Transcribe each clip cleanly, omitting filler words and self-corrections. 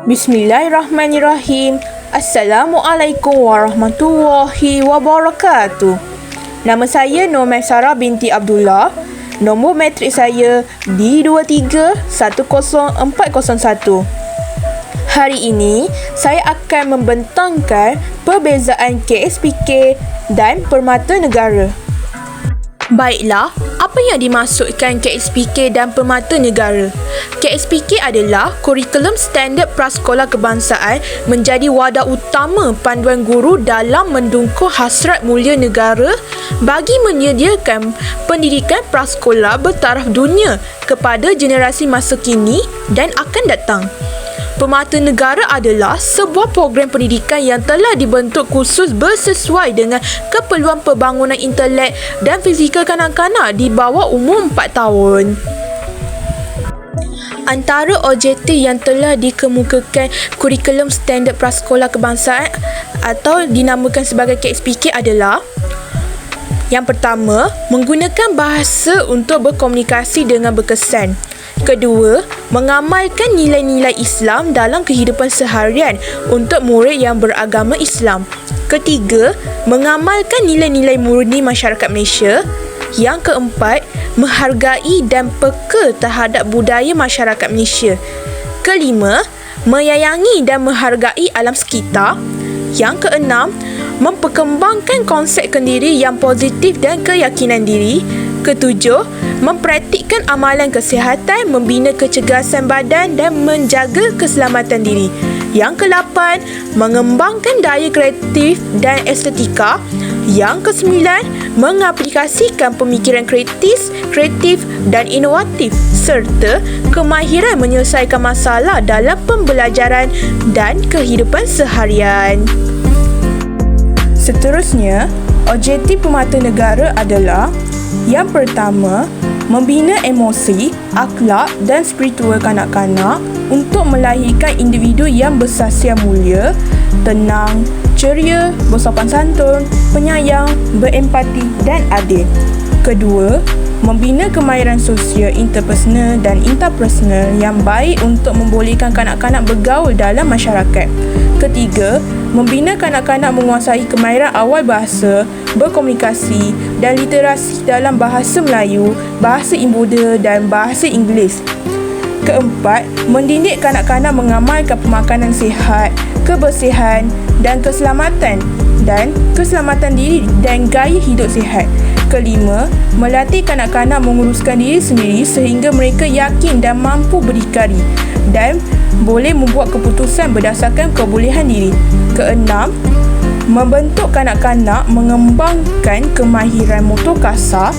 Bismillahirrahmanirrahim. Assalamualaikum warahmatullahi wabarakatuh. Nama saya Nur Maisarah binti Abdullah. Nombor matrik saya D23-10401. Hari ini, saya akan membentangkan perbezaan KSPK dan Permata Negara. Baiklah, apa yang dimaksudkan KSPK dan Permata Negara? KSPK adalah Kurikulum Standard Prasekolah Kebangsaan menjadi wadah utama panduan guru dalam mendukung hasrat mulia negara bagi menyediakan pendidikan prasekolah bertaraf dunia kepada generasi masa kini dan akan datang. Permata Negara adalah sebuah program pendidikan yang telah dibentuk khusus bersesuai dengan keperluan pembangunan intelek dan fizikal kanak-kanak di bawah umur 4 tahun. Antara objektif yang telah dikemukakan Kurikulum Standard Prasekolah Kebangsaan atau dinamakan sebagai KSPK adalah: yang pertama, menggunakan bahasa untuk berkomunikasi dengan berkesan. Kedua, mengamalkan nilai-nilai Islam dalam kehidupan seharian untuk murid yang beragama Islam. Ketiga, mengamalkan nilai-nilai murni masyarakat Malaysia. Yang keempat, menghargai dan peka terhadap budaya masyarakat Malaysia. Kelima, menyayangi dan menghargai alam sekitar. Yang keenam, memperkembangkan konsep kendiri yang positif dan keyakinan diri. Ketujuh, mempraktikkan amalan kesihatan, membina kecergasan badan dan menjaga keselamatan diri. Yang ke-8, mengembangkan daya kreatif dan estetika. Yang ke-9, mengaplikasikan pemikiran kreatif dan inovatif serta kemahiran menyelesaikan masalah dalam pembelajaran dan kehidupan seharian. Seterusnya, objektif Permata Negara adalah: yang pertama, membina emosi, akhlak dan spiritual kanak-kanak untuk melahirkan individu yang bersahsiah mulia, tenang, ceria, bersopan santun, penyayang, berempati dan adil. Kedua, membina kemahiran sosial interpersonal dan interpersonal yang baik untuk membolehkan kanak-kanak bergaul dalam masyarakat. Ketiga, membina kanak-kanak menguasai kemahiran awal bahasa, berkomunikasi dan literasi dalam bahasa Melayu, bahasa Imbuda dan bahasa Inggeris. Keempat, mendidik kanak-kanak mengamalkan pemakanan sihat, kebersihan dan keselamatan diri dan gaya hidup sihat. Kelima, melatih kanak-kanak menguruskan diri sendiri sehingga mereka yakin dan mampu berdikari dan boleh membuat keputusan berdasarkan kebolehan diri. Keenam, membentuk kanak-kanak mengembangkan kemahiran motor kasar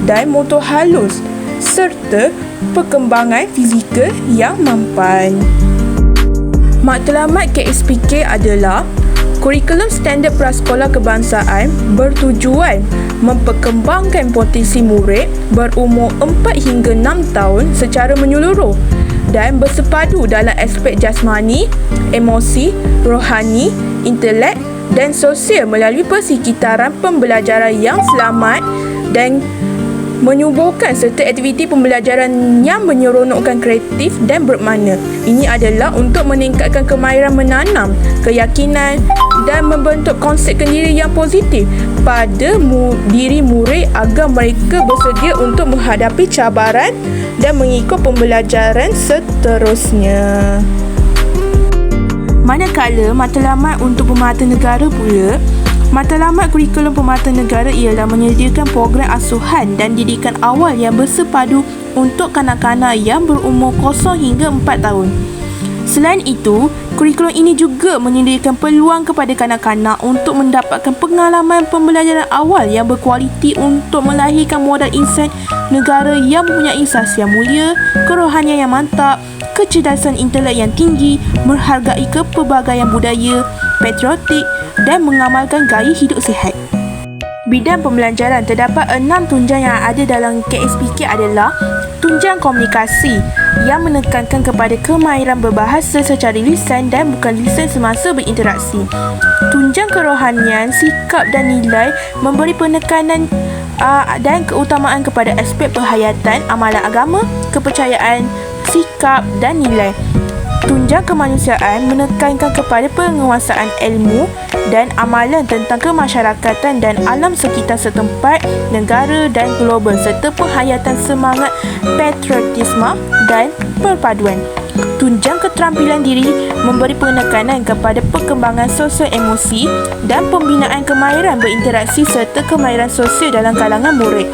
dan motor halus serta perkembangan fizikal yang mampan. Matlamat KSPK adalah: Kurikulum Standard Prasekolah Kebangsaan bertujuan memperkembangkan potensi murid berumur 4 hingga 6 tahun secara menyeluruh dan bersepadu dalam aspek jasmani, emosi, rohani, intelek dan sosial melalui persekitaran pembelajaran yang selamat dan menyuburkan serta aktiviti pembelajaran yang menyeronokkan, kreatif dan bermakna. Ini adalah untuk meningkatkan kemahiran menanam, keyakinan dan membentuk konsep kendiri yang positif pada diri murid agar mereka bersedia untuk menghadapi cabaran dan mengikut pembelajaran seterusnya. Manakala matlamat untuk Permata Negara pula, matlamat kurikulum Permata Negara ialah menyediakan program asuhan dan didikan awal yang bersepadu untuk kanak-kanak yang berumur 0 hingga 4 tahun. Selain itu, kurikulum ini juga menyediakan peluang kepada kanak-kanak untuk mendapatkan pengalaman pembelajaran awal yang berkualiti untuk melahirkan modal insan negara yang mempunyai sahsiah mulia, kerohanian yang mantap, kecerdasan intelek yang tinggi, menghargai kepelbagaian budaya, patriotik dan mengamalkan gaya hidup sihat. Bidang pembelajaran terdapat 6 tunjang yang ada dalam KSPK adalah: tunjang komunikasi yang menekankan kepada kemahiran berbahasa secara lisan dan bukan lisan semasa berinteraksi. Tunjang kerohanian, sikap dan nilai memberi penekanan dan keutamaan kepada aspek perhayatan, amalan agama, kepercayaan, sikap dan nilai. Tunjang Tunjang kemanusiaan menekankan kepada penguasaan ilmu dan amalan tentang kemasyarakatan dan alam sekitar setempat, negara dan global serta penghayatan semangat patriotisme dan perpaduan. Tunjang keterampilan diri memberi penekanan kepada perkembangan sosial emosi dan pembinaan kemahiran berinteraksi serta kemahiran sosial dalam kalangan murid.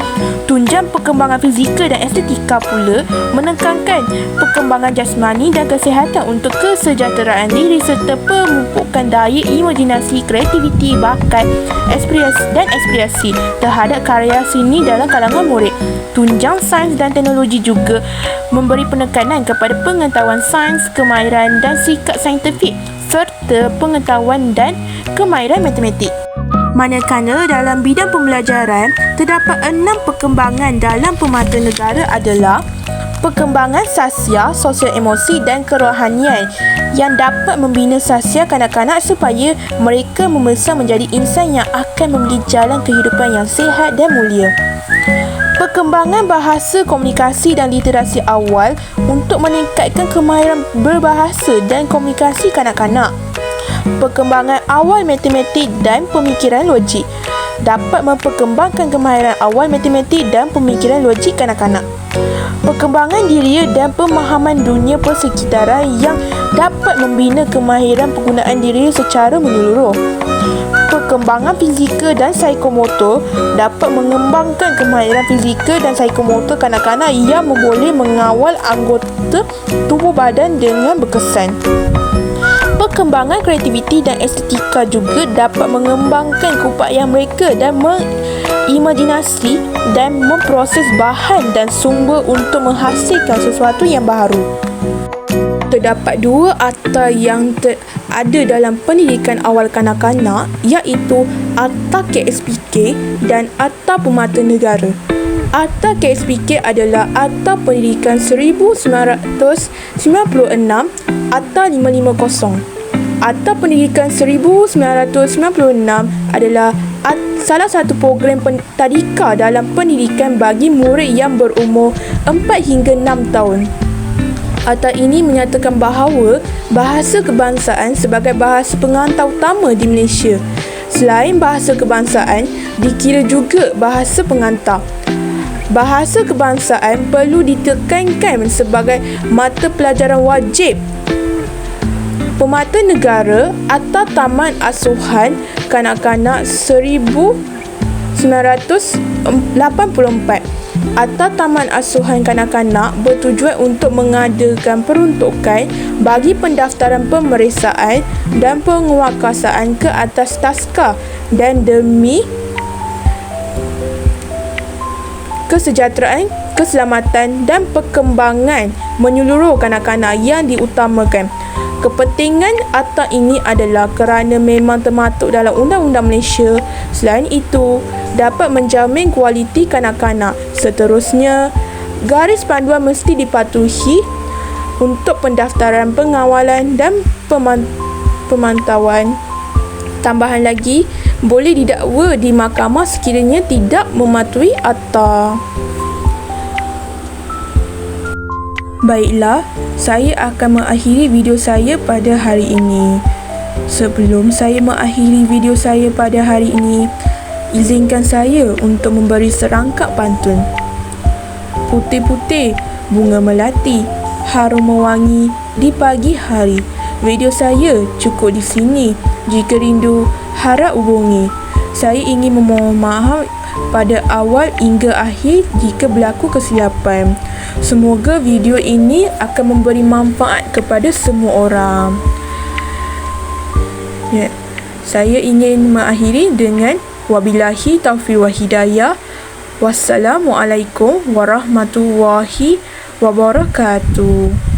Tunjang perkembangan fizikal dan estetika pula menekankan perkembangan jasmani dan kesihatan untuk kesejahteraan diri serta pemupukan daya imajinasi, kreativiti, bakat, ekspresi terhadap karya seni dalam kalangan murid. Tunjang sains dan teknologi juga memberi penekanan kepada pengetahuan sains, kemahiran dan sikap saintifik serta pengetahuan dan kemahiran matematik. Manakala dalam bidang pembelajaran, terdapat 6 perkembangan dalam pemata negara adalah perkembangan sasial, sosial emosi dan kerohanian yang dapat membina sasial kanak-kanak supaya mereka membesar menjadi insan yang akan memilih jalan kehidupan yang sihat dan mulia. Perkembangan bahasa, komunikasi dan literasi awal untuk meningkatkan kemahiran berbahasa dan komunikasi kanak-kanak. Perkembangan awal matematik dan pemikiran logik dapat memperkembangkan kemahiran awal matematik dan pemikiran logik kanak-kanak. Perkembangan diri dan pemahaman dunia persekitaran yang dapat membina kemahiran penggunaan diri secara menyeluruh. Perkembangan fizikal dan psikomotor dapat mengembangkan kemahiran fizikal dan psikomotor kanak-kanak yang boleh mengawal anggota tubuh badan dengan berkesan. Perkembangan kreativiti dan estetika juga dapat mengembangkan keupayaan mereka dan mengimajinasi dan memproses bahan dan sumber untuk menghasilkan sesuatu yang baru. Terdapat 2 akta yang ada dalam pendidikan awal kanak-kanak iaitu Akta KSPK dan Akta Pemata Negara. Akta KSPK adalah Akta Pendidikan 1996, Akta 550. Akta Pendidikan 1996 adalah salah satu program tadika dalam pendidikan bagi murid yang berumur 4 hingga 6 tahun. Akta ini menyatakan bahawa bahasa kebangsaan sebagai bahasa pengantar utama di Malaysia. Selain bahasa kebangsaan, dikira juga bahasa pengantar. Bahasa kebangsaan perlu ditekankan sebagai mata pelajaran wajib. Pemata Negara Akta Taman Asuhan Kanak-kanak 1984. Akta Taman Asuhan Kanak-kanak bertujuan untuk mengadakan peruntukan bagi pendaftaran pemeriksaan dan penguatkuasaan ke atas taska dan demi kesejahteraan, keselamatan dan perkembangan menyeluruh kanak-kanak yang diutamakan. Kepentingan akta ini adalah kerana memang termaktub dalam Undang-Undang Malaysia. Selain itu, dapat menjamin kualiti kanak-kanak. Seterusnya, garis panduan mesti dipatuhi untuk pendaftaran, pengawalan dan pemantauan. Tambahan lagi, boleh didakwa di mahkamah sekiranya tidak mematuhi akta. Baiklah, saya akan mengakhiri video saya pada hari ini. Sebelum saya mengakhiri video saya pada hari ini, izinkan saya untuk memberi serangkap pantun. Putih-putih, bunga melati, harum mewangi di pagi hari. Video saya cukup di sini. Jika rindu, harap hubungi. Saya ingin memohon maaf pada awal hingga akhir jika berlaku kesilapan. Semoga video ini akan memberi manfaat kepada semua orang. Saya ingin mengakhiri dengan wabillahi taufiq wal hidayah. Wassalamualaikum warahmatullahi wabarakatuh.